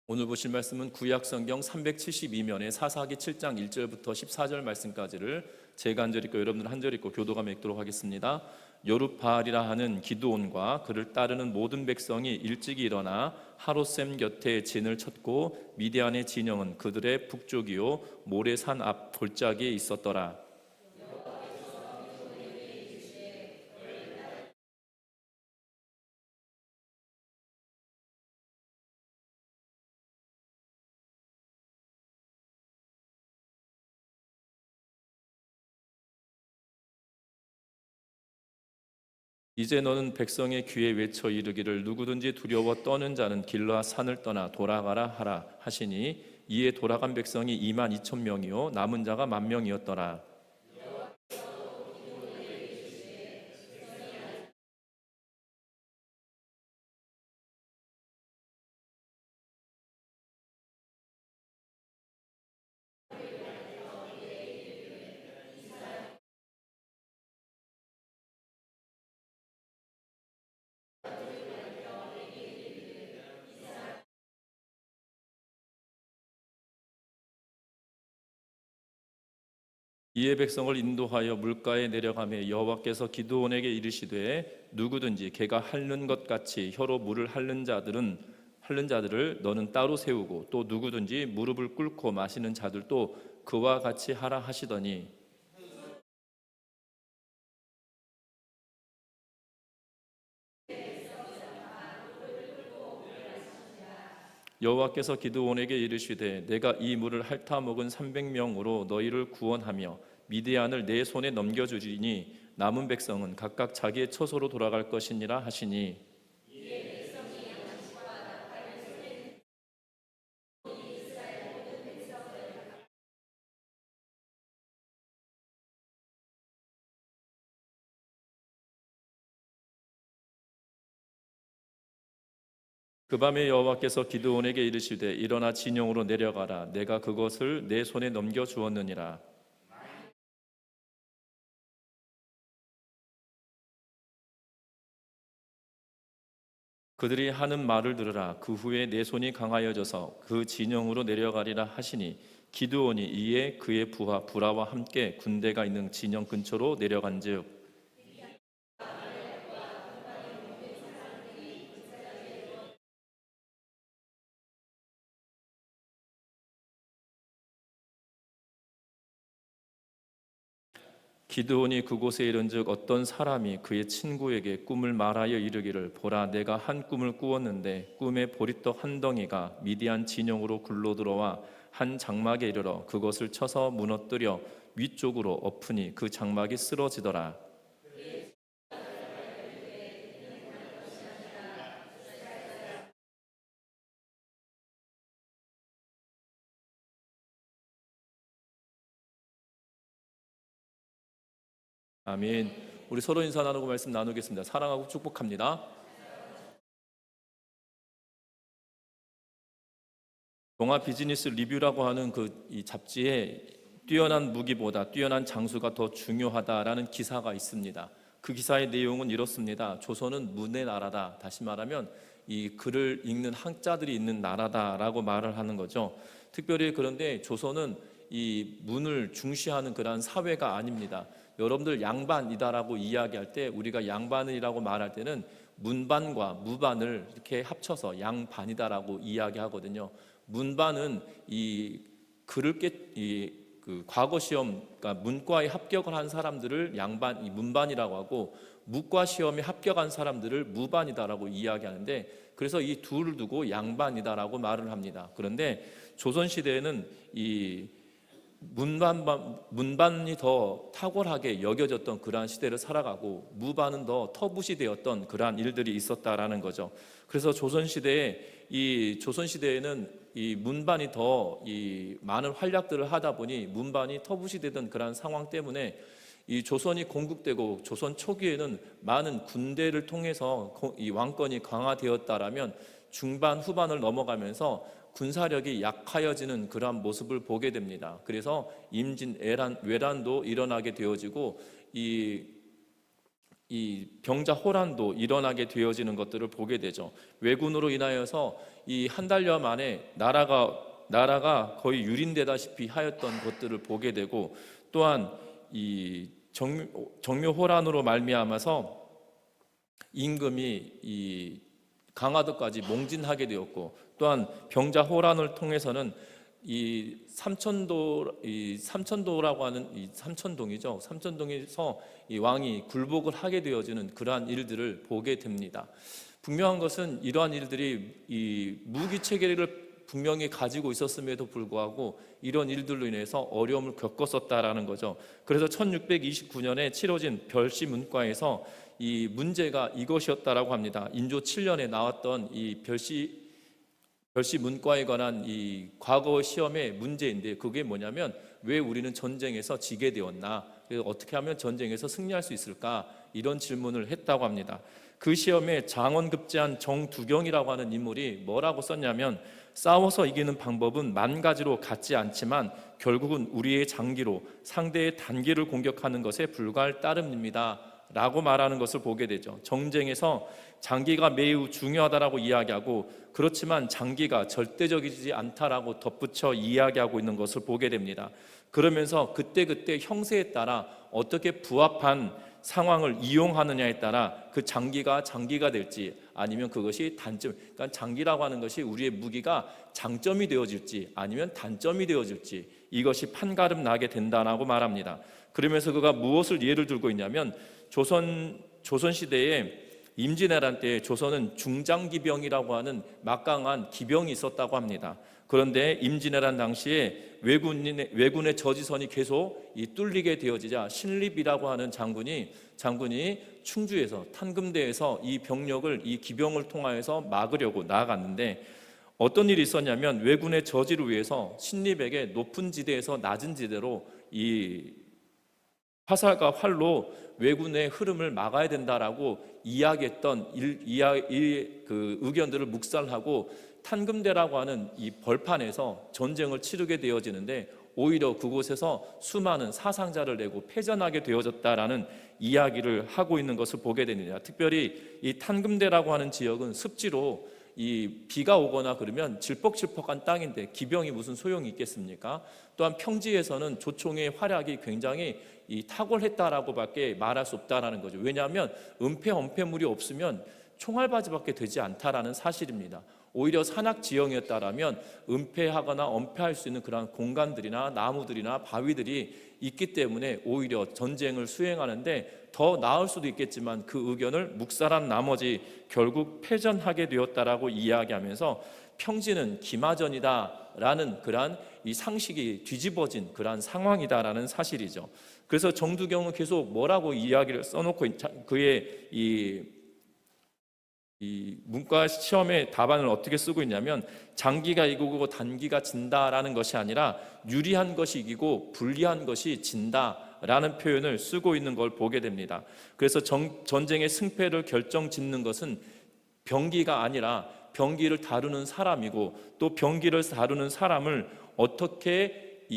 오늘 보실 말씀은 구약성경 372면의 사사기 7장 1절부터 14절 말씀까지를 제가 한 절 읽고 여러분들 한 절 읽고 교도감에 읽도록 하겠습니다. 여룻바알이라 하는 기드온과 그를 따르는 모든 백성이 일찍이 일어나 하롯셈 곁에 진을 쳤고 미디안의 진영은 그들의 북쪽이요 모레산 앞 골짜기에 있었더라. 이제 너는 백성의 귀에 외쳐 이르기를 누구든지 두려워 떠는 자는 길라 산을 떠나 돌아가라 하라 하시니 이에 돌아간 백성이 2만 2천 명이요 남은 자가 1만 명이었더라. 이에 백성을 인도하여 물가에 내려가매 여호와께서 기드온에게 이르시되 누구든지 개가 핥는 것 같이 혀로 물을 핥는 자들을 너는 따로 세우고 또 누구든지 무릎을 꿇고 마시는 자들도 그와 같이 하라 하시더니 여호와께서 기드온에게 이르시되 내가 이 물을 핥아 먹은 300명으로 너희를 구원하며 미디안을 내 손에 넘겨주리니 남은 백성은 각각 자기의 처소로 돌아갈 것이니라 하시니 그 밤에 여호와께서 기드온에게 이르시되 일어나 진영으로 내려가라 내가 그것을 내 손에 넘겨 주었느니라. 그들이 하는 말을 들으라. 그 후에 내 손이 강하여져서 그 진영으로 내려가리라 하시니 기드온이 이에 그의 부하 부라와 함께 군대가 있는 진영 근처로 내려간즉 기드온이 그곳에 이른즉 어떤 사람이 그의 친구에게 꿈을 말하여 이르기를 보라 내가 한 꿈을 꾸었는데 꿈에 보리떡 한 덩이가 미디안 진영으로 굴러 들어와 한 장막에 이르러 그것을 쳐서 무너뜨려 위쪽으로 엎으니 그 장막이 쓰러지더라. 아멘. 우리 서로 인사 나누고 말씀 나누겠습니다. 사랑하고 축복합니다. 동아 비즈니스 리뷰라고 하는 이 잡지에 뛰어난 무기보다 뛰어난 장수가 더 중요하다라는 기사가 있습니다. 그 기사의 내용은 이렇습니다. 조선은 문의 나라다. 다시 말하면 이 글을 읽는 학자들이 있는 나라다라고 말을 하는 거죠. 특별히 그런데 조선은 이 문을 중시하는 그러한 사회가 아닙니다. 여러분들 양반이다라고 이야기할 때 우리가 양반이라고 말할 때는 문반과 무반을 이렇게 합쳐서 양반이다라고 이야기하거든요. 문반은 이 글을 그 과거 시험, 그러니까 문과에 합격을 한 사람들을 이 문반이라고 하고 무과 시험에 합격한 사람들을 무반이다라고 이야기하는데 그래서 이 둘을 두고 양반이다라고 말을 합니다. 그런데 조선 시대에는 이 문반이 더 탁월하게 여겨졌던 그러한 시대를 살아가고 무반은 더 터부시되었던 그러한 일들이 있었다라는 거죠. 그래서 조선시대에는 이 문반이 더 이 많은 활약들을 하다 보니 문반이 터부시되던 그러한 상황 때문에 이 조선이 건국되고 조선 초기에는 많은 군대를 통해서 이 왕권이 강화되었다라면 중반 후반을 넘어가면서 군사력이 약하여지는 그러한 모습을 보게 됩니다. 그래서 임진 외란도 일어나게 되어지고 이 이 병자 호란도 일어나게 되어지는 것들을 보게 되죠. 왜군으로 인하여서 이 한 달여 만에 나라가 거의 유린되다시피 하였던 것들을 보게 되고, 또한 이 정묘 호란으로 말미암아서 임금이 이 강화도까지 몽진하게 되었고, 또한 병자 호란을 통해서는 이 삼천도라고 하는 이 삼천동이죠. 삼천동에서 이 왕이 굴복을 하게 되어지는 그러한 일들을 보게 됩니다. 분명한 것은 이러한 일들이 이 무기 체계를 분명히 가지고 있었음에도 불구하고 이런 일들로 인해서 어려움을 겪었었다라는 거죠. 그래서 1629년에 치러진 별시 문과에서 이 문제가 이것이었다라고 합니다. 인조 7년에 나왔던 이 별시 문과에 관한 이 과거 시험의 문제인데, 그게 뭐냐면 왜 우리는 전쟁에서 지게 되었나, 그래서 어떻게 하면 전쟁에서 승리할 수 있을까, 이런 질문을 했다고 합니다. 그 시험에 장원급제한 정두경이라고 하는 인물이 뭐라고 썼냐면, 싸워서 이기는 방법은 만 가지로 같지 않지만 결국은 우리의 장기로 상대의 단기를 공격하는 것에 불과할 따름입니다 라고 말하는 것을 보게 되죠. 전쟁에서 장기가 매우 중요하다라고 이야기하고, 그렇지만 장기가 절대적이지 않다라고 덧붙여 이야기하고 있는 것을 보게 됩니다. 그러면서 그때그때 형세에 따라 어떻게 부합한 상황을 이용하느냐에 따라 그 장기가 될지 아니면 그것이 단점, 그러니까 장기라고 하는 것이 우리의 무기가 장점이 되어질지 아니면 단점이 되어질지, 이것이 판가름 나게 된다라고 말합니다. 그러면서 그가 무엇을 예를 들고 있냐면, 조선 시대에 임진왜란 때 조선은 중장기병이라고 하는 막강한 기병이 있었다고 합니다. 그런데 임진왜란 당시에 왜군의 저지선이 계속 뚫리게 되어지자 신립이라고 하는 장군이 충주에서 탄금대에서 이 병력을, 이 기병을 통하여서 막으려고 나아갔는데, 어떤 일이 있었냐면 왜군의 저지를 위해서 신립에게 높은 지대에서 낮은 지대로 이 화살과 활로 왜군의 흐름을 막아야 된다라고 이야기했던 그 의견들을 묵살하고 탄금대라고 하는 이 벌판에서 전쟁을 치르게 되어지는데, 오히려 그곳에서 수많은 사상자를 내고 패전하게 되어졌다라는 이야기를 하고 있는 것을 보게 됩니다. 특별히 이 탄금대라고 하는 지역은 습지로 이 비가 오거나 그러면 질퍽질퍽한 땅인데 기병이 무슨 소용이 있겠습니까? 또한 평지에서는 조총의 활약이 굉장히 탁월했다라고밖에 말할 수 없다라는 거죠. 왜냐하면 은폐, 엄폐물이 없으면 총알바지밖에 되지 않다라는 사실입니다. 오히려 산악 지형이었다라면 은폐하거나 엄폐할 수 있는 그런 공간들이나 나무들이나 바위들이 있기 때문에 오히려 전쟁을 수행하는데 더 나을 수도 있겠지만, 그 의견을 묵살한 나머지 결국 패전하게 되었다라고 이야기하면서 평지는 기마전이다라는 그러한 이 상식이 뒤집어진 그러한 상황이다라는 사실이죠. 그래서 정두경은 계속 뭐라고 이야기를 써놓고 그의 이 문과 시험의 답안을 어떻게 쓰고 있냐면, 장기가 이기고 단기가 진다라는 것이 아니라 유리한 것이 이기고 불리한 것이 진다라는 표현을 쓰고 있는 걸 보게 됩니다. 그래서 전쟁의 승패를 결정짓는 것은 병기가 아니라 병기를 다루는 사람이고, 또 병기를 다루는 사람을 어떻게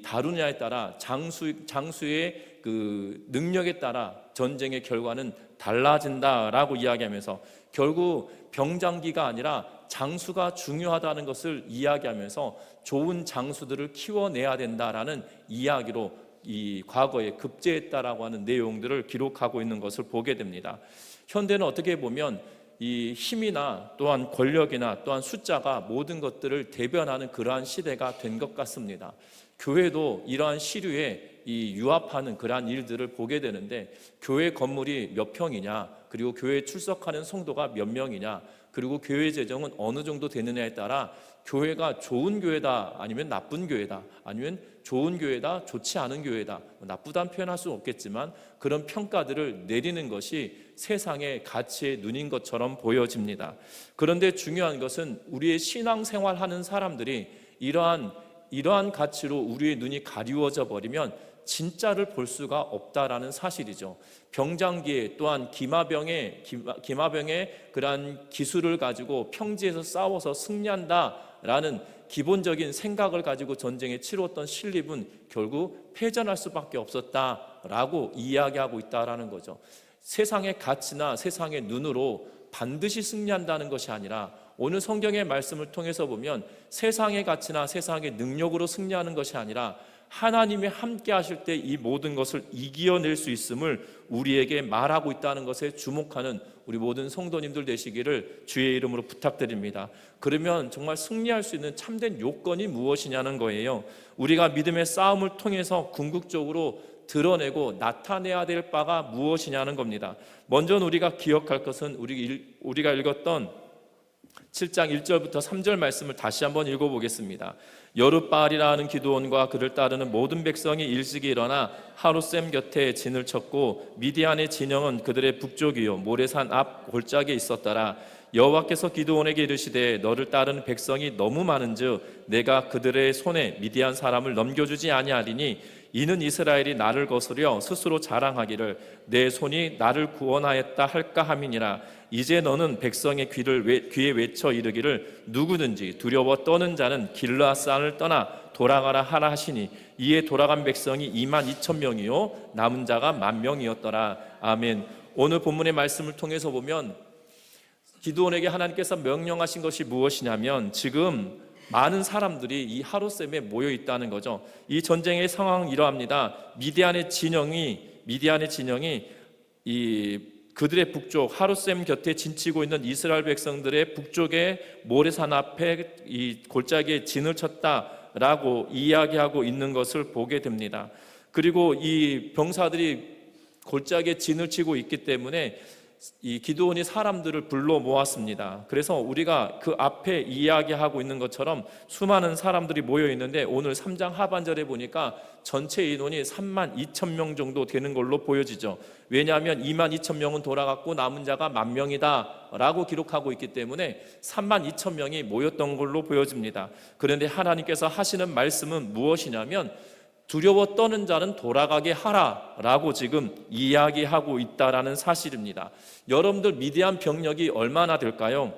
다루냐에 따라 장수의 그 능력에 따라 전쟁의 결과는 달라진다라고 이야기하면서, 결국 병장기가 아니라 장수가 중요하다는 것을 이야기하면서 좋은 장수들을 키워내야 된다라는 이야기로 이 과거에 급제했다라고 하는 내용들을 기록하고 있는 것을 보게 됩니다. 현대는 어떻게 보면 이 힘이나 또한 권력이나 또한 숫자가 모든 것들을 대변하는 그러한 시대가 된 것 같습니다. 교회도 이러한 시류에 유압하는 그러한 일들을 보게 되는데, 교회 건물이 몇 평이냐, 그리고 교회에 출석하는 성도가 몇 명이냐, 그리고 교회 재정은 어느 정도 되느냐에 따라 교회가 좋은 교회다 아니면 나쁜 교회다, 아니면 좋은 교회다 좋지 않은 교회다, 나쁘다는 표현할 수는 없겠지만 그런 평가들을 내리는 것이 세상의 가치의 눈인 것처럼 보여집니다. 그런데 중요한 것은 우리의 신앙생활하는 사람들이 이러한 가치로 우리의 눈이 가리워져 버리면 진짜를 볼 수가 없다라는 사실이죠. 병장기에 또한 기마병의 그러한 기술을 가지고 평지에서 싸워서 승리한다라는 기본적인 생각을 가지고 전쟁에 치루었던 신립은 결국 패전할 수밖에 없었다라고 이야기하고 있다라는 거죠. 세상의 가치나 세상의 눈으로 반드시 승리한다는 것이 아니라 오늘 성경의 말씀을 통해서 보면 세상의 가치나 세상의 능력으로 승리하는 것이 아니라 하나님이 함께 하실 때 이 모든 것을 이겨낼 수 있음을 우리에게 말하고 있다는 것에 주목하는 우리 모든 성도님들 되시기를 주의 이름으로 부탁드립니다. 그러면 정말 승리할 수 있는 참된 요건이 무엇이냐는 거예요. 우리가 믿음의 싸움을 통해서 궁극적으로 드러내고 나타내야 될 바가 무엇이냐는 겁니다. 먼저 우리가 기억할 것은 우리가 읽었던 7장 1절부터 3절 말씀을 다시 한번 읽어보겠습니다. 여룻바알이라 하는 기드온과 그를 따르는 모든 백성이 일찍이 일어나 하룻샘 곁에 진을 쳤고 미디안의 진영은 그들의 북쪽이요 모레산 앞 골짜기에 있었더라. 여호와께서 기드온에게 이르시되 너를 따르는 백성이 너무 많은즉 내가 그들의 손에 미디안 사람을 넘겨주지 아니하리니 이는 이스라엘이 나를 거스려 스스로 자랑하기를 내 손이 나를 구원하였다 할까 함이니라. 이제 너는 백성의 귀에 외쳐 이르기를 누구든지 두려워 떠는 자는 길르앗산을 떠나 돌아가라 하라 하시니 이에 돌아간 백성이 22,000명이요 남은 자가 10,000명이었더라. 아멘. 오늘 본문의 말씀을 통해서 보면 기드온에게 하나님께서 명령하신 것이 무엇이냐면 지금 많은 사람들이 이 하룻샘에 모여 있다는 거죠. 이 전쟁의 상황은 이러합니다. 미디안의 진영이 그들의 북쪽 하룻샘 곁에 진치고 있는 이스라엘 백성들의 북쪽에 모레산 앞에 이 골짜기에 진을 쳤다라고 이야기하고 있는 것을 보게 됩니다. 그리고 이 병사들이 골짜기에 진을 치고 있기 때문에 이 기드온이 사람들을 불러 모았습니다. 그래서 우리가 그 앞에 이야기하고 있는 것처럼 수많은 사람들이 모여 있는데 오늘 3장 하반절에 보니까 전체 인원이 32,000명 정도 되는 걸로 보여지죠. 왜냐하면 22,000명은 돌아갔고 남은 자가 10,000명이다 라고 기록하고 있기 때문에 32,000명이 모였던 걸로 보여집니다. 그런데 하나님께서 하시는 말씀은 무엇이냐면 두려워 떠는 자는 돌아가게 하라라고 지금 이야기하고 있다라는 사실입니다. 여러분들 미디안 병력이 얼마나 될까요?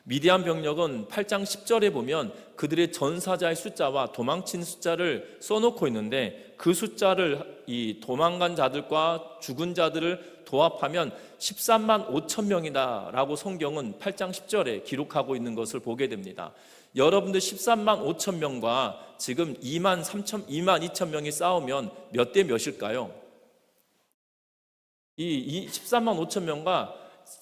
미디안 병력은 8장 10절에 보면 그들의 전사자의 숫자와 도망친 숫자를 써놓고 있는데 그 숫자를 이 도망간 자들과 죽은 자들을 도합하면 13만 5천 명이다 라고 성경은 8장 10절에 기록하고 있는 것을 보게 됩니다. 여러분들 13만 5천 명과 지금 2만 2천 명이 싸우면 몇 대 몇일까요? 이 13만 5천 명과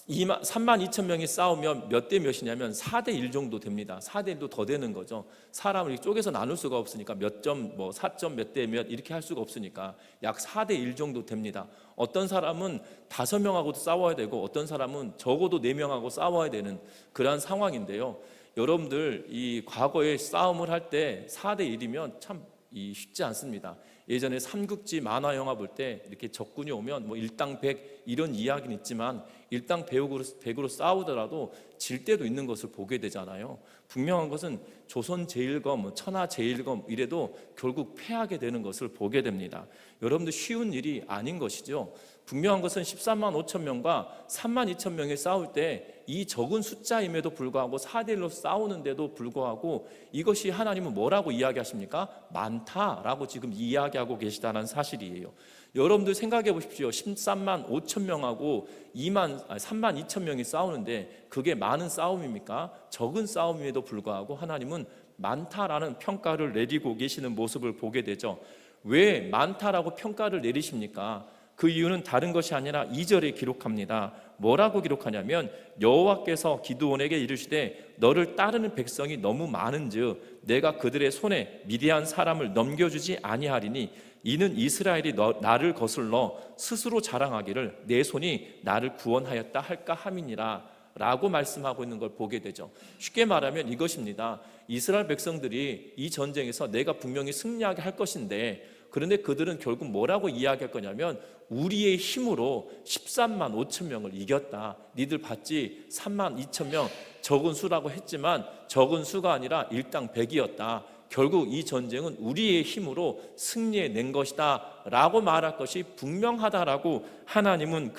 3만 2천 명이 싸우면 몇 대 몇이냐면 4대 1 정도 됩니다. 4대 1도 더 되는 거죠. 사람을 쪼개서 나눌 수가 없으니까 몇 점, 4점 몇 대 몇 이렇게 할 수가 없으니까 약 4대 1 정도 됩니다. 어떤 사람은 5명하고도 싸워야 되고 어떤 사람은 적어도 4명하고 싸워야 되는 그러한 상황인데요. 여러분들 이 과거에 싸움을 할 때 4대 1이면 참 쉽지 않습니다. 예전에 삼국지 만화 영화 볼 때 이렇게 적군이 오면 일당 100 이런 이야기는 있지만 일당 100으로 싸우더라도 질 때도 있는 것을 보게 되잖아요. 분명한 것은 조선 제일검, 천하 제일검 이래도 결국 패하게 되는 것을 보게 됩니다. 여러분들 쉬운 일이 아닌 것이죠. 분명한 것은 13만 5천 명과 3만 2천 명이 싸울 때 이 적은 숫자임에도 불구하고 4대 1로 싸우는데도 불구하고 이것이 하나님은 뭐라고 이야기하십니까? 많다라고 지금 이야기하고 계시다는 사실이에요. 여러분들 생각해 보십시오. 13만 5천 명하고 3만 2천 명이 싸우는데 그게 많은 싸움입니까? 적은 싸움임에도 불구하고 하나님은 많다라는 평가를 내리고 계시는 모습을 보게 되죠. 왜 많다라고 평가를 내리십니까? 그 이유는 다른 것이 아니라 2절에 기록합니다. 뭐라고 기록하냐면 여호와께서 기드온에게 이르시되 너를 따르는 백성이 너무 많은즉 내가 그들의 손에 미디안 사람을 넘겨주지 아니하리니 이는 이스라엘이 나를 거슬러 스스로 자랑하기를 내 손이 나를 구원하였다 할까 함이니라 라고 말씀하고 있는 걸 보게 되죠. 쉽게 말하면 이것입니다. 이스라엘 백성들이 이 전쟁에서 내가 분명히 승리하게 할 것인데 그런데 그들은 결국 뭐라고 이야기할 거냐면 우리의 힘으로 13만 5천 명을 이겼다. 니들 봤지? 3만 2천 명 적은 수라고 했지만 적은 수가 아니라 일당 100이었다. 결국 이 전쟁은 우리의 힘으로 승리해낸 것이다 라고 말할 것이 분명하다라고 하나님은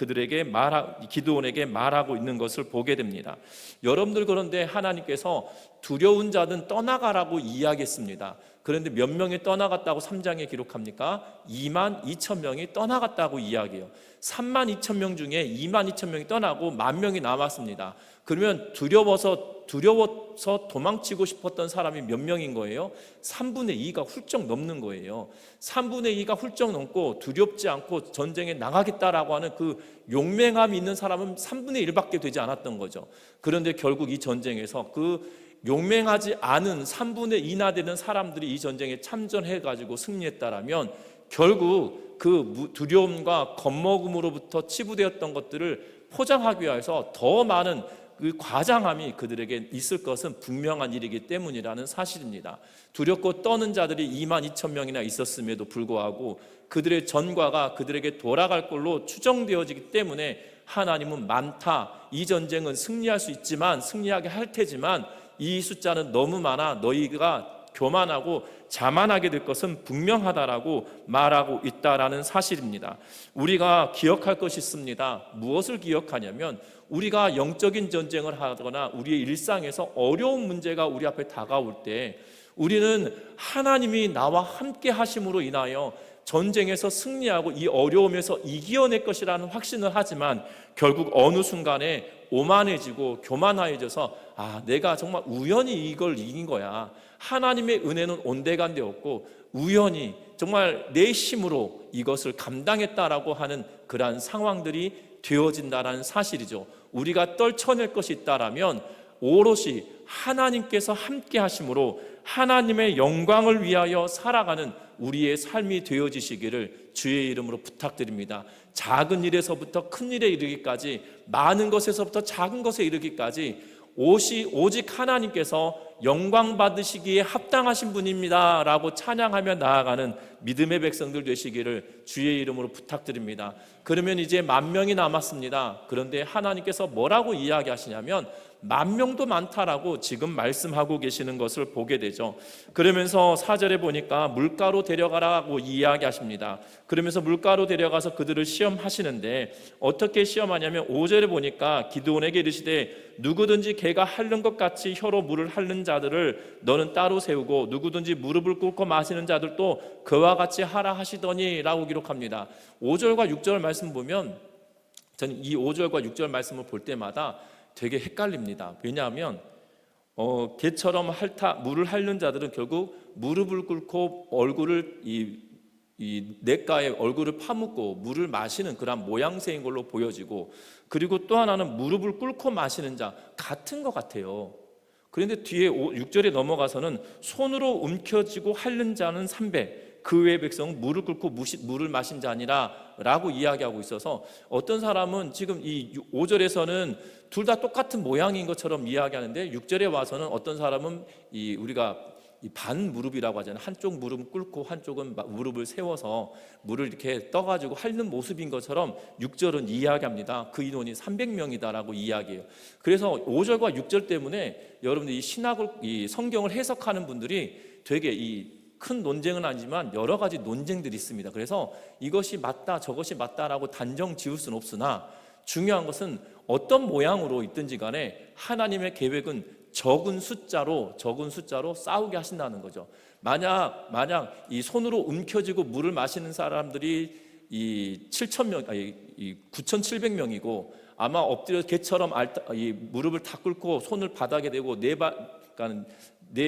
기드온에게 말하고 있는 것을 보게 됩니다. 여러분들, 그런데 하나님께서 두려운 자는 떠나가라고 이야기했습니다. 그런데 몇 명이 떠나갔다고 3장에 기록합니까? 22,000명이 떠나갔다고 이야기해요. 32,000명 중에 22,000명이 떠나고 10,000명이 남았습니다. 그러면 두려워서 도망치고 싶었던 사람이 몇 명인 거예요? 3분의 2가 훌쩍 넘는 거예요. 3분의 2가 훌쩍 넘고 두렵지 않고 전쟁에 나가겠다라고 하는 그 용맹함이 있는 사람은 3분의 1밖에 되지 않았던 거죠. 그런데 결국 이 전쟁에서 그 용맹하지 않은 3분의 2나 되는 사람들이 이 전쟁에 참전해가지고 승리했다라면 결국 그 두려움과 겁먹음으로부터 치부되었던 것들을 포장하기 위해서 더 많은 그 과장함이 그들에게 있을 것은 분명한 일이기 때문이라는 사실입니다. 두렵고 떠는 자들이 22,000명이나 있었음에도 불구하고 그들의 전과가 그들에게 돌아갈 걸로 추정되어지기 때문에 하나님은 많다, 이 전쟁은 승리할 수 있지만 승리하게 할 테지만 이 숫자는 너무 많아 너희가 교만하고 자만하게 될 것은 분명하다라고 말하고 있다라는 사실입니다. 우리가 기억할 것이 있습니다. 무엇을 기억하냐면 우리가 영적인 전쟁을 하거나 우리의 일상에서 어려운 문제가 우리 앞에 다가올 때 우리는 하나님이 나와 함께 하심으로 인하여 전쟁에서 승리하고 이 어려움에서 이겨낼 것이라는 확신을 하지만 결국 어느 순간에 오만해지고 교만해져서 내가 정말 우연히 이걸 이긴 거야, 하나님의 은혜는 온데간데 없고 우연히 정말 내 힘으로 이것을 감당했다라고 하는 그러한 상황들이 되어진다는 사실이죠. 우리가 떨쳐낼 것이 있다라면 오롯이 하나님께서 함께 하심으로 하나님의 영광을 위하여 살아가는 우리의 삶이 되어지시기를 주의 이름으로 부탁드립니다. 작은 일에서부터 큰 일에 이르기까지, 많은 것에서부터 작은 것에 이르기까지 오직 하나님께서 영광 받으시기에 합당하신 분입니다 라고 찬양하며 나아가는 믿음의 백성들 되시기를 주의 이름으로 부탁드립니다. 그러면 이제 10,000명이 남았습니다. 그런데 하나님께서 뭐라고 이야기하시냐면 10,000명도 많다라고 지금 말씀하고 계시는 것을 보게 되죠. 그러면서 4절에 보니까 물가로 데려가라고 이야기하십니다. 그러면서 물가로 데려가서 그들을 시험하시는데 어떻게 시험하냐면 5절에 보니까 기드온에게 이르시되 누구든지 개가 핥는 것 같이 혀로 물을 핥는 자들을 너는 따로 세우고 누구든지 무릎을 꿇고 마시는 자들도 그와 같이 하라 하시더니 라고 기록합니다. 5절과 6절 말씀 보면 저는 이 5절과 6절 말씀을 볼 때마다 되게 헷갈립니다. 왜냐하면 개처럼 물을 핥는 자들은 결국 무릎을 꿇고 얼굴을 이 냇가에 얼굴을 파묻고 물을 마시는 그런 모양새인 걸로 보여지고, 그리고 또 하나는 무릎을 꿇고 마시는 자 같은 것 같아요. 그런데 뒤에 6절에 넘어가서는 손으로 움켜쥐고 핥는 자는 300, 그 외의 백성은 물을 꿇고 물을 마신 자니라 라고 이야기하고 있어서 어떤 사람은 지금 이 5절에서는 둘 다 똑같은 모양인 것처럼 이야기하는데 6절에 와서는 어떤 사람은 우리가 반 무릎이라고 하잖아요. 한쪽 무릎은 꿇고 한쪽은 무릎을 세워서 물을 이렇게 떠가지고 핥는 모습인 것처럼 6절은 이야기합니다. 그 인원이 300명이다라고 이야기해요. 그래서 5절과 6절 때문에 여러분들 이 성경을 해석하는 분들이 되게 큰 논쟁은 아니지만 여러 가지 논쟁들이 있습니다. 그래서 이것이 맞다 저것이 맞다라고 단정 지을 수는 없으나 중요한 것은 어떤 모양으로 있든지 간에 하나님의 계획은 적은 숫자로 싸우게 하신다는 거죠. 만약 이 손으로 움켜쥐고 물을 마시는 사람들이 9,700명이고 아마 엎드려 개처럼 무릎을 다 꿇고 손을 바닥에 대고 내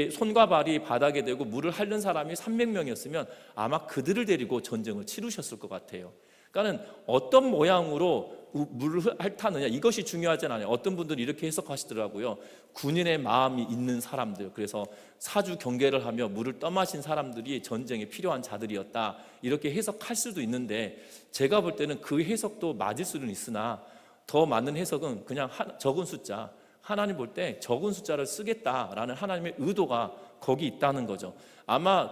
손과 발이 바닥에 대고 물을 핥는 사람이 300명이었으면 아마 그들을 데리고 전쟁을 치르셨을 것 같아요. 그러니까 어떤 모양으로 물을 핥느냐 이것이 중요하지 않아요. 어떤 분들은 이렇게 해석하시더라고요. 군인의 마음이 있는 사람들, 그래서 사주 경계를 하며 물을 떠마신 사람들이 전쟁에 필요한 자들이었다 이렇게 해석할 수도 있는데 제가 볼 때는 그 해석도 맞을 수는 있으나 더 맞는 해석은 그냥 적은 숫자, 하나님 볼 때 적은 숫자를 쓰겠다라는 하나님의 의도가 거기 있다는 거죠. 아마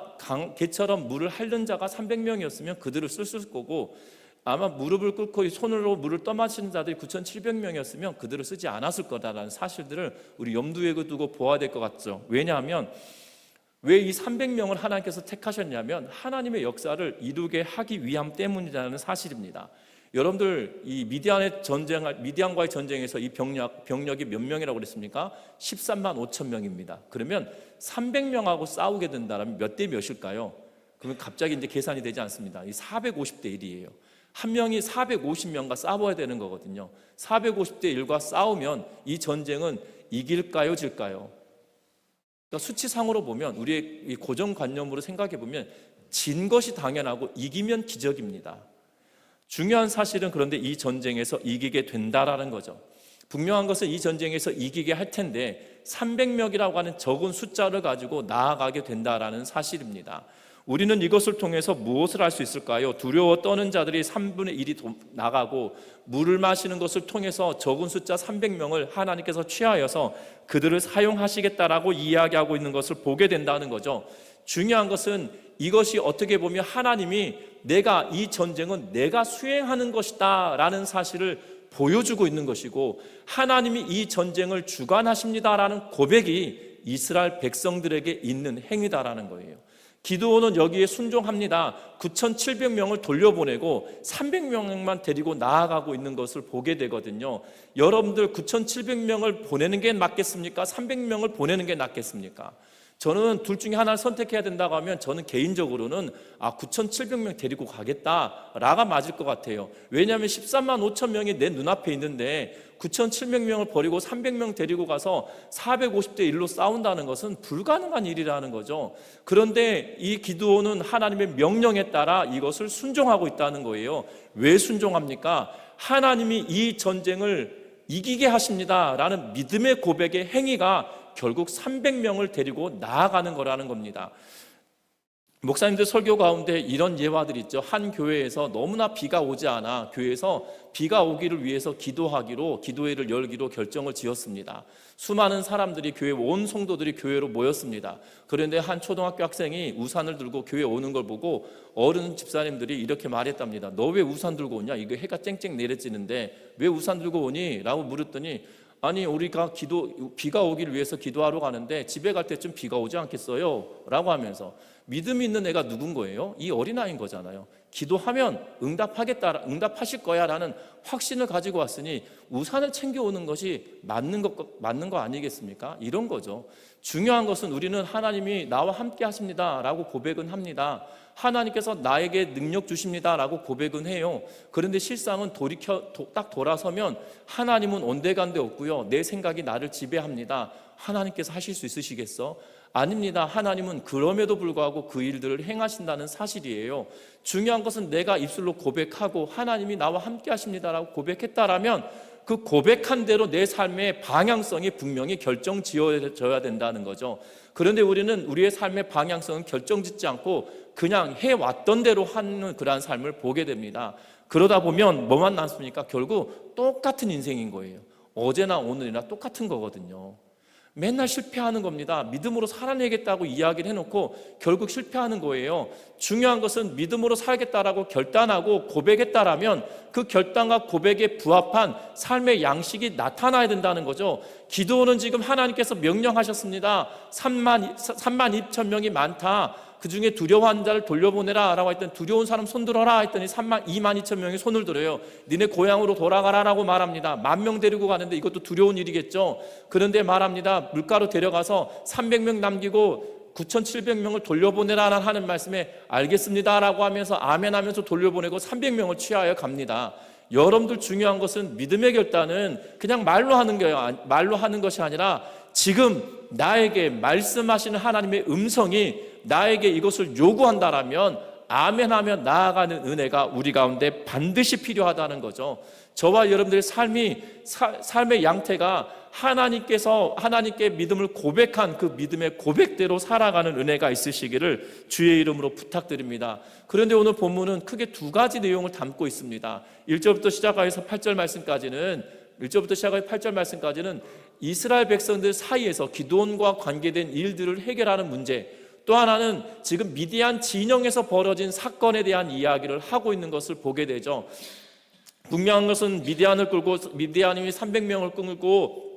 개처럼 물을 핥는 자가 300명이었으면 그들을 쓸 거고 아마 무릎을 꿇고 손으로 물을 떠마시는 자들이 9,700명이었으면 그들을 쓰지 않았을 거다라는 사실들을 우리 염두에 두고 보아야 될 것 같죠. 왜냐하면 왜 이 300명을 하나님께서 택하셨냐면 하나님의 역사를 이루게 하기 위함 때문이라는 사실입니다. 여러분들 이 미디안과의 전쟁에서 이 병력이 몇 명이라고 그랬습니까? 13만 5천 명입니다. 그러면 300명하고 싸우게 된다면 몇 대 몇일까요? 그러면 갑자기 이제 계산이 되지 않습니다. 이 450대 1이에요. 한 명이 450명과 싸워야 되는 거거든요. 450대 1과 싸우면 이 전쟁은 이길까요, 질까요? 그러니까 수치상으로 보면 우리의 이 고정관념으로 생각해 보면 진 것이 당연하고 이기면 기적입니다. 중요한 사실은 그런데 이 전쟁에서 이기게 된다라는 거죠. 분명한 것은 이 전쟁에서 이기게 할 텐데 300명이라고 하는 적은 숫자를 가지고 나아가게 된다라는 사실입니다. 우리는 이것을 통해서 무엇을 할 수 있을까요? 두려워 떠는 자들이 3분의 1이 나가고 물을 마시는 것을 통해서 적은 숫자 300명을 하나님께서 취하여서 그들을 사용하시겠다라고 이야기하고 있는 것을 보게 된다는 거죠. 중요한 것은 이것이 어떻게 보면 하나님이 내가 이 전쟁은 내가 수행하는 것이다 라는 사실을 보여주고 있는 것이고, 하나님이 이 전쟁을 주관하십니다라는 고백이 이스라엘 백성들에게 있는 행위다라는 거예요. 기드온은 여기에 순종합니다. 9,700명을 돌려보내고 300명만 데리고 나아가고 있는 것을 보게 되거든요. 여러분들 9,700명을 보내는 게 맞겠습니까? 300명을 보내는 게 낫겠습니까? 저는 둘 중에 하나를 선택해야 된다고 하면 저는 개인적으로는 9,700명 데리고 가겠다라가 맞을 것 같아요. 왜냐하면 13만 5천 명이 내 눈앞에 있는데 9,700명을 버리고 300명 데리고 가서 450대 1로 싸운다는 것은 불가능한 일이라는 거죠. 그런데 이 기드온은 하나님의 명령에 따라 이것을 순종하고 있다는 거예요. 왜 순종합니까? 하나님이 이 전쟁을 이기게 하십니다라는 믿음의 고백의 행위가 결국 300명을 데리고 나아가는 거라는 겁니다. 목사님들 설교 가운데 이런 예화들이 있죠. 한 교회에서 너무나 비가 오지 않아 교회에서 비가 오기를 위해서 기도회를 열기로 결정을 지었습니다. 수많은 사람들이 교회 온 성도들이 교회로 모였습니다. 그런데 한 초등학교 학생이 우산을 들고 교회에 오는 걸 보고 어른 집사님들이 이렇게 말했답니다. 너 왜 우산 들고 오냐? 이거 해가 쨍쨍 내려지는데 왜 우산 들고 오니? 라고 물었더니 아니 우리가 비가 오기를 위해서 기도하러 가는데 집에 갈 때쯤 비가 오지 않겠어요? 라고 하면서, 믿음이 있는 애가 누군 거예요? 이 어린아이인 거잖아요. 기도하면 응답하실 거야 라는 확신을 가지고 왔으니 우산을 챙겨오는 것이 맞는 거 아니겠습니까? 이런 거죠. 중요한 것은 우리는 하나님이 나와 함께 하십니다 라고 고백은 합니다. 하나님께서 나에게 능력 주십니다 라고 고백은 해요. 그런데 실상은 딱 돌아서면 하나님은 온데간데 없고요, 내 생각이 나를 지배합니다. 하나님께서 하실 수 있으시겠어? 아닙니다. 하나님은 그럼에도 불구하고 그 일들을 행하신다는 사실이에요. 중요한 것은 내가 입술로 고백하고 하나님이 나와 함께 하십니다라고 고백했다라면 그 고백한 대로 내 삶의 방향성이 분명히 결정지어져야 된다는 거죠. 그런데 우리는 우리의 삶의 방향성은 결정짓지 않고 그냥 해왔던 대로 하는 그러한 삶을 보게 됩니다. 그러다 보면 뭐만 남습니까? 결국 똑같은 인생인 거예요. 어제나 오늘이나 똑같은 거거든요. 맨날 실패하는 겁니다. 믿음으로 살아내겠다고 이야기를 해놓고 결국 실패하는 거예요. 중요한 것은 믿음으로 살겠다라고 결단하고 고백했다라면 그 결단과 고백에 부합한 삶의 양식이 나타나야 된다는 거죠. 기도는 지금 하나님께서 명령하셨습니다. 3만 2천 명이 많다. 그 중에 두려워하는 자를 돌려보내라 라고 했더니 두려운 사람 손들어라 했더니 2만 2천 명이 손을 들어요. 니네 고향으로 돌아가라 라고 말합니다. 10,000명 데리고 가는데 이것도 두려운 일이겠죠. 그런데 말합니다. 물가로 데려가서 300명 남기고 9,700명을 돌려보내라 하는 말씀에 알겠습니다 라고 하면서 아멘 하면서 돌려보내고 300명을 취하여 갑니다. 여러분들 중요한 것은 믿음의 결단은 그냥 말로 하는 거예요. 말로 하는 것이 아니라 지금 나에게 말씀하시는 하나님의 음성이 나에게 이것을 요구한다라면 아멘하며 나아가는 은혜가 우리 가운데 반드시 필요하다는 거죠. 저와 여러분들의 삶의 양태가 하나님께 믿음을 고백한 그 믿음의 고백대로 살아가는 은혜가 있으시기를 주의 이름으로 부탁드립니다. 그런데 오늘 본문은 크게 두 가지 내용을 담고 있습니다. 1절부터 시작해서 8절 말씀까지는 이스라엘 백성들 사이에서 기드온과 관계된 일들을 해결하는 문제, 또 하나는 지금 미디안 진영에서 벌어진 사건에 대한 이야기를 하고 있는 것을 보게 되죠. 분명한 것은 미디안이 300명을 끌고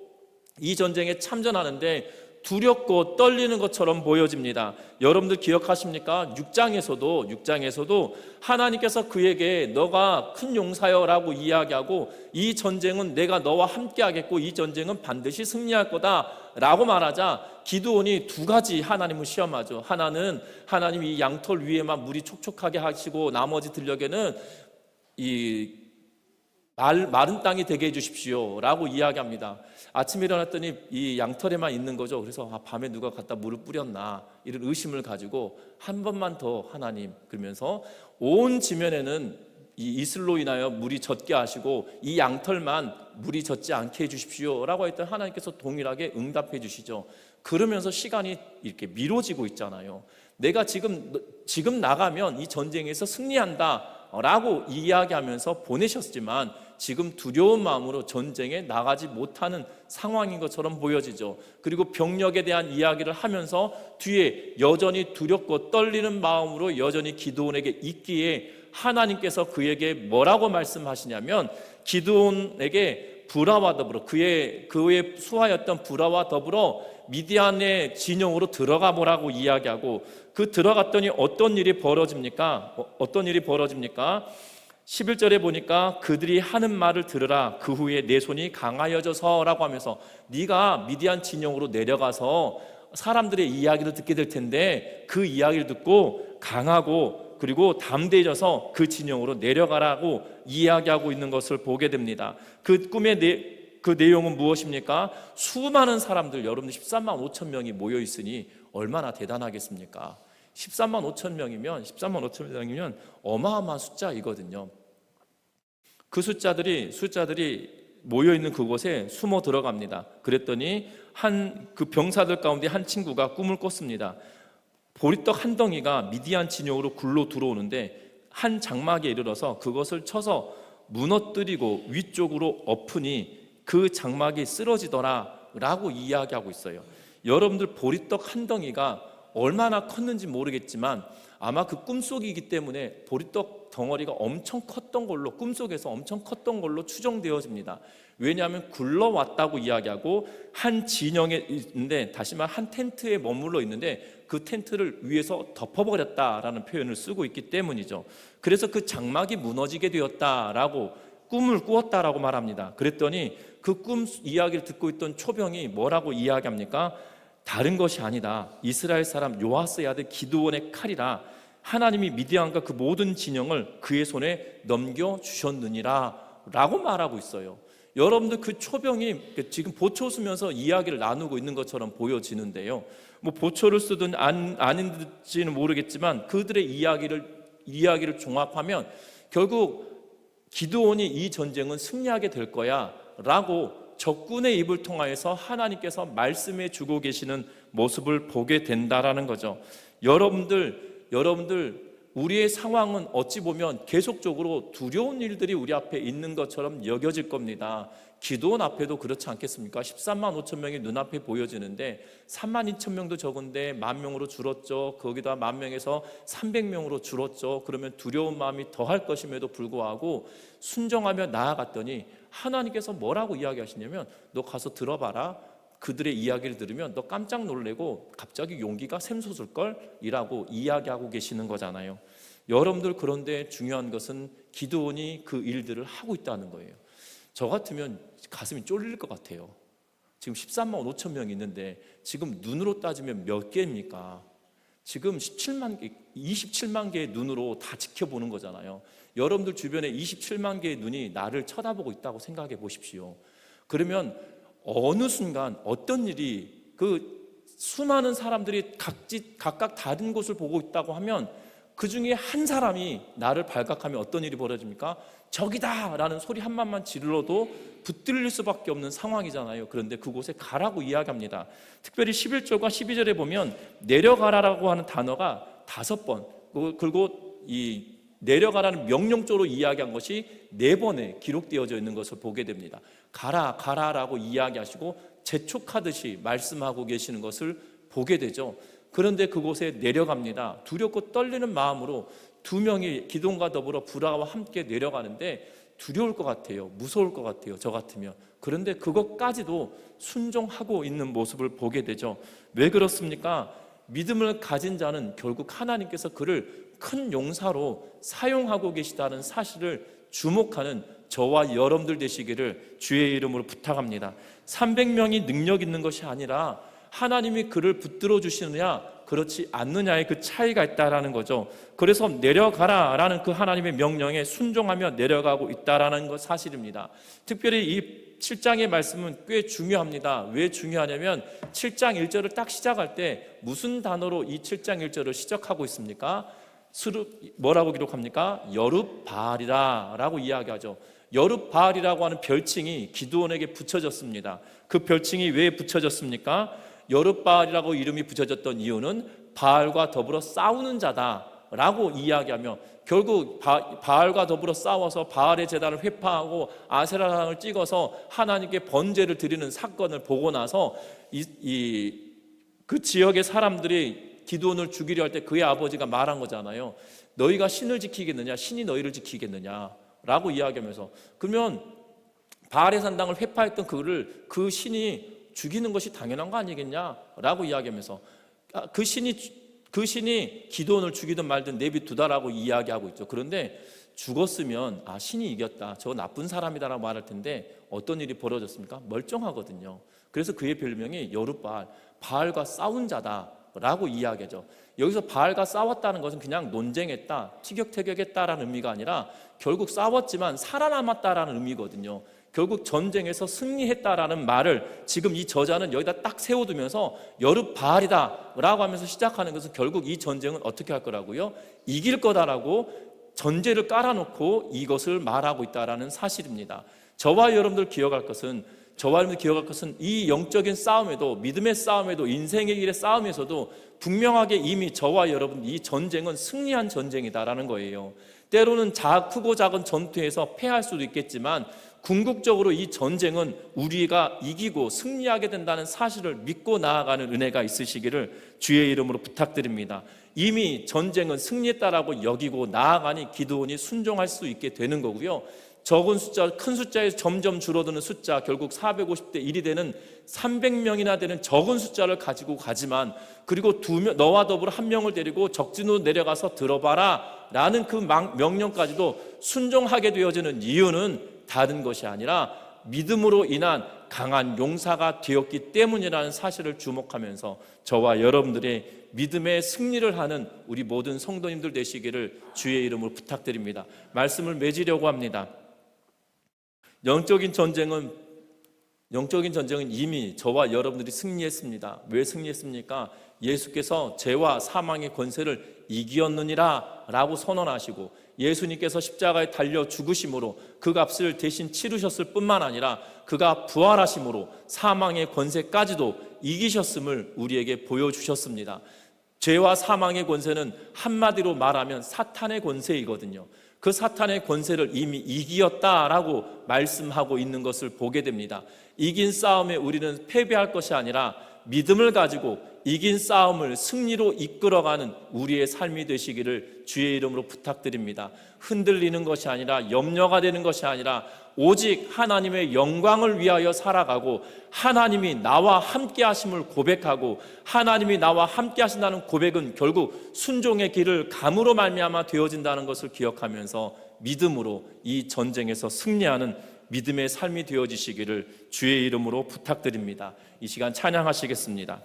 이 전쟁에 참전하는데 두렵고 떨리는 것처럼 보여집니다. 여러분들 기억하십니까? 6장에서도 하나님께서 그에게 너가 큰 용사여라고 이야기하고 이 전쟁은 내가 너와 함께 하겠고 이 전쟁은 반드시 승리할 거다라고 말하자 기드온이 두 가지 하나님을 시험하죠. 하나는 하나님이 이 양털 위에만 물이 촉촉하게 하시고 나머지 들녘에는 이 마른 땅이 되게 해주십시오 라고 이야기합니다. 아침에 일어났더니 이 양털에만 있는 거죠. 그래서 밤에 누가 갖다 물을 뿌렸나 이런 의심을 가지고 한 번만 더 하나님 그러면서 온 지면에는 이 이슬로 인하여 물이 젖게 하시고 이 양털만 물이 젖지 않게 해주십시오 라고 했던 하나님께서 동일하게 응답해 주시죠. 그러면서 시간이 이렇게 미뤄지고 있잖아요. 내가 지금 나가면 이 전쟁에서 승리한다 라고 이야기하면서 보내셨지만 지금 두려운 마음으로 전쟁에 나가지 못하는 상황인 것처럼 보여지죠. 그리고 병력에 대한 이야기를 하면서 뒤에 여전히 두렵고 떨리는 마음으로 여전히 기드온에게 있기에 하나님께서 그에게 뭐라고 말씀하시냐면 기드온에게 부라와 더불어 그의 수하였던 부라와 더불어 미디안의 진영으로 들어가 보라고 이야기하고 그 들어갔더니 어떤 일이 벌어집니까? 11절에 보니까 그들이 하는 말을 들으라. 그 후에 내 손이 강하여져서 라고 하면서 네가 미디안 진영으로 내려가서 사람들의 이야기를 듣게 될 텐데 그 이야기를 듣고 강하고 그리고 담대해져서 그 진영으로 내려가라고 이야기하고 있는 것을 보게 됩니다. 그 꿈의 그 내용은 무엇입니까? 수많은 사람들, 여러분들 13만 5천 명이 모여 있으니 얼마나 대단하겠습니까? 13만 5천 명이면 어마어마한 숫자이거든요. 그 숫자들이 모여 있는 그곳에 숨어 들어갑니다. 그랬더니 그 병사들 가운데 한 친구가 꿈을 꿨습니다. 보리떡 한 덩이가 미디안 진영으로 굴러 들어오는데 한 장막에 이르러서 그것을 쳐서 무너뜨리고 위쪽으로 엎으니 그 장막이 쓰러지더라 라고 이야기하고 있어요. 여러분들 보리떡 한 덩이가 얼마나 컸는지 모르겠지만 아마 그 꿈속이기 때문에 보리떡 덩어리가 엄청 컸던 걸로 꿈속에서 엄청 컸던 걸로 추정되어집니다. 왜냐하면 굴러왔다고 이야기하고 한 진영에 있는데 다시 말 한 텐트에 머물러 있는데 그 텐트를 위에서 덮어버렸다라는 표현을 쓰고 있기 때문이죠. 그래서 그 장막이 무너지게 되었다라고 꿈을 꾸었다라고 말합니다. 그랬더니 그 꿈 이야기를 듣고 있던 초병이 뭐라고 이야기합니까? 다른 것이 아니다. 이스라엘 사람 요아스의 아들 기드온의 칼이라 하나님이 미디안과 그 모든 진영을 그의 손에 넘겨주셨느니라 라고 말하고 있어요. 여러분들 그 초병이 지금 보초 쓰면서 이야기를 나누고 있는 것처럼 보여지는데요. 뭐 보초를 쓰든 아닌지는 모르겠지만 그들의 이야기를 종합하면 결국 기드온이 이 전쟁은 승리하게 될 거야 라고 적군의 입을 통하여서 하나님께서 말씀해 주고 계시는 모습을 보게 된다라는 거죠. 여러분들 우리의 상황은 어찌 보면 계속적으로 두려운 일들이 우리 앞에 있는 것처럼 여겨질 겁니다. 기드온 앞에도 그렇지 않겠습니까? 13만 5천 명이 눈앞에 보여지는데 3만 2천 명도 적은데 10,000명으로 줄었죠. 거기다 10,000명에서 300명으로 줄었죠. 그러면 두려운 마음이 더할 것임에도 불구하고 순종하며 나아갔더니 하나님께서 뭐라고 이야기하시냐면 너 가서 들어봐라. 그들의 이야기를 들으면 너 깜짝 놀래고 갑자기 용기가 샘솟을걸? 이라고 이야기하고 계시는 거잖아요. 여러분들 그런데 중요한 것은 기드온이 그 일들을 하고 있다는 거예요. 저 같으면 가슴이 쫄릴 것 같아요. 지금 13만 5천 명이 있는데 지금 눈으로 따지면 몇 개입니까? 지금 27만 개의 눈으로 다 지켜보는 거잖아요. 여러분들 주변에 27만 개의 눈이 나를 쳐다보고 있다고 생각해 보십시오. 그러면 어느 순간 어떤 일이 그 수많은 사람들이 각각 다른 곳을 보고 있다고 하면 그 중에 한 사람이 나를 발각하면 어떤 일이 벌어집니까? 적이다! 라는 소리 한 번만 질러도 붙들릴 수밖에 없는 상황이잖아요. 그런데 그곳에 가라고 이야기합니다. 특별히 11절과 12절에 보면 내려가라라고 하는 단어가 5번, 그리고 이 내려가라는 명령조로 이야기한 것이 4번에 기록되어져 있는 것을 보게 됩니다. 가라, 가라라고 이야기하시고 재촉하듯이 말씀하고 계시는 것을 보게 되죠. 그런데 그곳에 내려갑니다. 두렵고 떨리는 마음으로 2명이 기드온과 더불어 부라와 함께 내려가는데 두려울 것 같아요. 무서울 것 같아요. 저 같으면. 그런데 그것까지도 순종하고 있는 모습을 보게 되죠. 왜 그렇습니까? 믿음을 가진 자는 결국 하나님께서 그를 큰 용사로 사용하고 계시다는 사실을 주목하는 저와 여러분들 되시기를 주의 이름으로 부탁합니다. 300명이 능력 있는 것이 아니라 하나님이 그를 붙들어 주시느냐 그렇지 않느냐의 그 차이가 있다라는 거죠. 그래서 내려가라라는 그 하나님의 명령에 순종하며 내려가고 있다라는 것 사실입니다. 특별히 이 7장의 말씀은 꽤 중요합니다. 왜 중요하냐면 7장 1절을 딱 시작할 때 무슨 단어로 이 7장 1절을 시작하고 있습니까? 뭐라고 기록합니까? 여룹바알이라 라고 이야기하죠. 여룹바알이라고 하는 별칭이 기드온에게 붙여졌습니다. 그 별칭이 왜 붙여졌습니까? 여룹바알이라고 이름이 붙여졌던 이유는 바알과 더불어 싸우는 자다라고 이야기하며 결국 바알과 더불어 싸워서 바알의 제단을 회파하고 아세라상을 찍어서 하나님께 번제를 드리는 사건을 보고 나서 그 지역의 사람들이 기드온을 죽이려 할 때 그의 아버지가 말한 거잖아요. 너희가 신을 지키겠느냐? 신이 너희를 지키겠느냐? 라고 이야기하면서 그러면 바알의 산당을 회파했던 그 신이 죽이는 것이 당연한 거 아니겠냐? 라고 이야기하면서 그 신이 기드온을 죽이든 말든 내비두다라고 이야기하고 있죠. 그런데 죽었으면 신이 이겼다, 저 나쁜 사람이다라고 말할 텐데 어떤 일이 벌어졌습니까? 멀쩡하거든요. 그래서 그의 별명이 여룹바알, 바알과 싸운 자다라고 이야기하죠. 여기서 바알과 싸웠다는 것은 그냥 논쟁했다, 티격태격했다라는 의미가 아니라 결국 싸웠지만 살아남았다라는 의미거든요. 결국 전쟁에서 승리했다라는 말을 지금 이 저자는 여기다 딱 세워두면서 여룹바알이다 라고 하면서 시작하는 것은 결국 이 전쟁은 어떻게 할 거라고요? 이길 거다라고 전제를 깔아놓고 이것을 말하고 있다라는 사실입니다. 저와 여러분들 기억할 것은 이 영적인 싸움에도, 믿음의 싸움에도, 인생의 길의 싸움에서도 분명하게 이미 저와 여러분 이 전쟁은 승리한 전쟁이다라는 거예요. 때로는 크고 작은 전투에서 패할 수도 있겠지만 궁극적으로 이 전쟁은 우리가 이기고 승리하게 된다는 사실을 믿고 나아가는 은혜가 있으시기를 주의 이름으로 부탁드립니다. 이미 전쟁은 승리했다라고 여기고 나아가니 기드온이 순종할 수 있게 되는 거고요. 적은 숫자, 큰 숫자에서 점점 줄어드는 숫자, 결국 450대 1이 되는 300명이나 되는 적은 숫자를 가지고 가지만, 그리고 너와 더불어 한 명을 데리고 적진으로 내려가서 들어봐라 라는 그 명령까지도 순종하게 되어지는 이유는 다른 것이 아니라 믿음으로 인한 강한 용사가 되었기 때문이라는 사실을 주목하면서 저와 여러분들의 믿음의 승리를 하는 우리 모든 성도님들 되시기를 주의 이름으로 부탁드립니다. 말씀을 맺으려고 합니다. 영적인 전쟁은 이미 저와 여러분들이 승리했습니다. 왜 승리했습니까? 예수께서 죄와 사망의 권세를 이기었느니라 라고 선언하시고, 예수님께서 십자가에 달려 죽으심으로 그 값을 대신 치르셨을 뿐만 아니라 그가 부활하심으로 사망의 권세까지도 이기셨음을 우리에게 보여주셨습니다. 죄와 사망의 권세는 한마디로 말하면 사탄의 권세이거든요. 그 사탄의 권세를 이미 이기었다라고 말씀하고 있는 것을 보게 됩니다. 이긴 싸움에 우리는 패배할 것이 아니라 믿음을 가지고 이긴 싸움을 승리로 이끌어가는 우리의 삶이 되시기를 주의 이름으로 부탁드립니다. 흔들리는 것이 아니라, 염려가 되는 것이 아니라 오직 하나님의 영광을 위하여 살아가고, 하나님이 나와 함께 하심을 고백하고, 하나님이 나와 함께 하신다는 고백은 결국 순종의 길을 감으로 말미암아 되어진다는 것을 기억하면서 믿음으로 이 전쟁에서 승리하는 믿음의 삶이 되어지시기를 주의 이름으로 부탁드립니다. 이 시간 찬양하시겠습니다.